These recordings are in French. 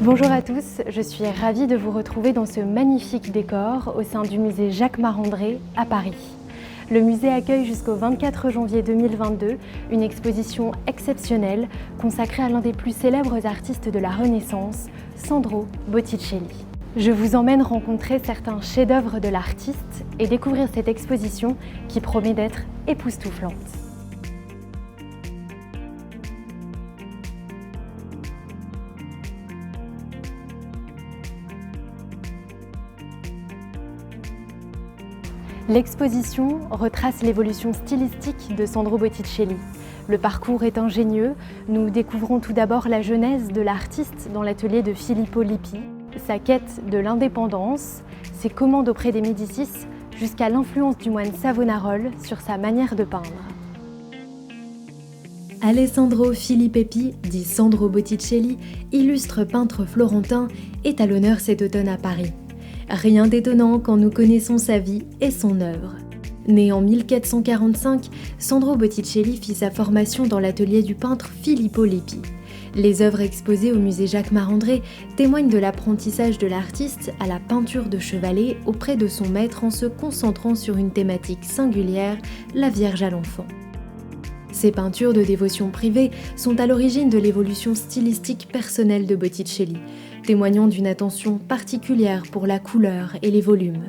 Bonjour à tous, je suis ravie de vous retrouver dans ce magnifique décor au sein du musée Jacques-Marandré à Paris. Le musée accueille jusqu'au 24 janvier 2022 une exposition exceptionnelle consacrée à l'un des plus célèbres artistes de la Renaissance, Sandro Botticelli. Je vous emmène rencontrer certains chefs-d'œuvre de l'artiste et découvrir cette exposition qui promet d'être époustouflante. L'exposition retrace l'évolution stylistique de Sandro Botticelli. Le parcours est ingénieux. Nous découvrons tout d'abord la genèse de l'artiste dans l'atelier de Filippo Lippi, sa quête de l'indépendance, ses commandes auprès des Médicis, jusqu'à l'influence du moine Savonarola sur sa manière de peindre. Alessandro Filippi, dit Sandro Botticelli, illustre peintre florentin, est à l'honneur cet automne à Paris. Rien d'étonnant quand nous connaissons sa vie et son œuvre. Né en 1445, Sandro Botticelli fit sa formation dans l'atelier du peintre Filippo Lippi. Les œuvres exposées au musée Jacques-Marandré témoignent de l'apprentissage de l'artiste à la peinture de chevalet auprès de son maître en se concentrant sur une thématique singulière, la Vierge à l'enfant. Ces peintures de dévotion privée sont à l'origine de l'évolution stylistique personnelle de Botticelli, témoignant d'une attention particulière pour la couleur et les volumes.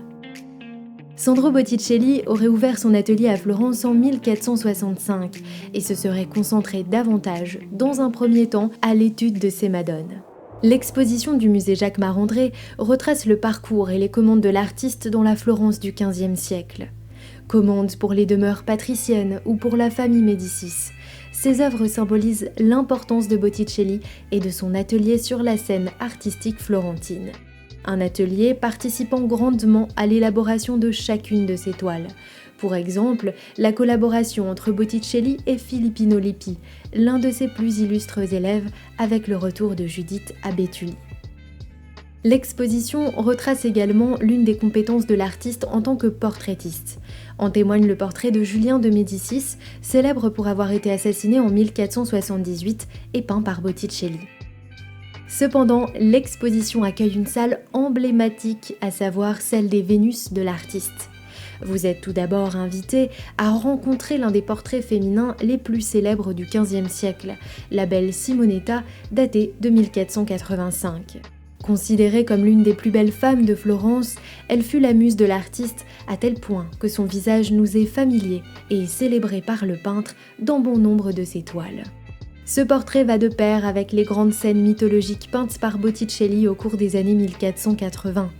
Sandro Botticelli aurait ouvert son atelier à Florence en 1465 et se serait concentré davantage, dans un premier temps, à l'étude de ses madones. L'exposition du musée Jacques-Marandré retrace le parcours et les commandes de l'artiste dans la Florence du XVe siècle. Commandes pour les demeures patriciennes ou pour la famille Médicis. Ces œuvres symbolisent l'importance de Botticelli et de son atelier sur la scène artistique florentine. Un atelier participant grandement à l'élaboration de chacune de ses toiles. Pour exemple, la collaboration entre Botticelli et Filippino Lippi, l'un de ses plus illustres élèves, avec le retour de Judith à Béthune. L'exposition retrace également l'une des compétences de l'artiste en tant que portraitiste. En témoigne le portrait de Julien de Médicis, célèbre pour avoir été assassiné en 1478 et peint par Botticelli. Cependant, l'exposition accueille une salle emblématique, à savoir celle des Vénus de l'artiste. Vous êtes tout d'abord invité à rencontrer l'un des portraits féminins les plus célèbres du XVe siècle, la belle Simonetta, datée de 1485. Considérée comme l'une des plus belles femmes de Florence, elle fut la muse de l'artiste à tel point que son visage nous est familier et est célébré par le peintre dans bon nombre de ses toiles. Ce portrait va de pair avec les grandes scènes mythologiques peintes par Botticelli au cours des années 1480.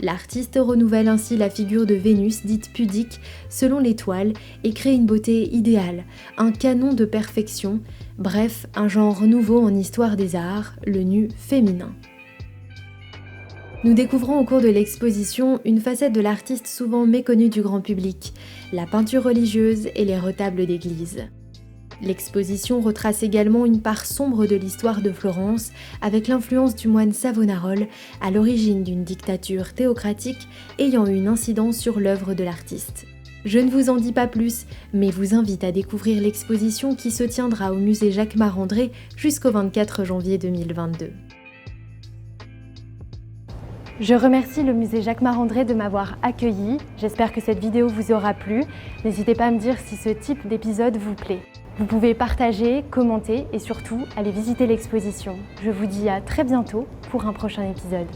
L'artiste renouvelle ainsi la figure de Vénus dite pudique selon les toiles et crée une beauté idéale, un canon de perfection, bref, un genre nouveau en histoire des arts, le nu féminin. Nous découvrons au cours de l'exposition une facette de l'artiste souvent méconnue du grand public, la peinture religieuse et les retables d'église. L'exposition retrace également une part sombre de l'histoire de Florence, avec l'influence du moine Savonarola à l'origine d'une dictature théocratique ayant eu une incidence sur l'œuvre de l'artiste. Je ne vous en dis pas plus, mais vous invite à découvrir l'exposition qui se tiendra au musée Jacques-Marandré jusqu'au 24 janvier 2022. Je remercie le musée Jacques-Marandré de m'avoir accueilli. J'espère que cette vidéo vous aura plu. N'hésitez pas à me dire si ce type d'épisode vous plaît. Vous pouvez partager, commenter et surtout aller visiter l'exposition. Je vous dis à très bientôt pour un prochain épisode.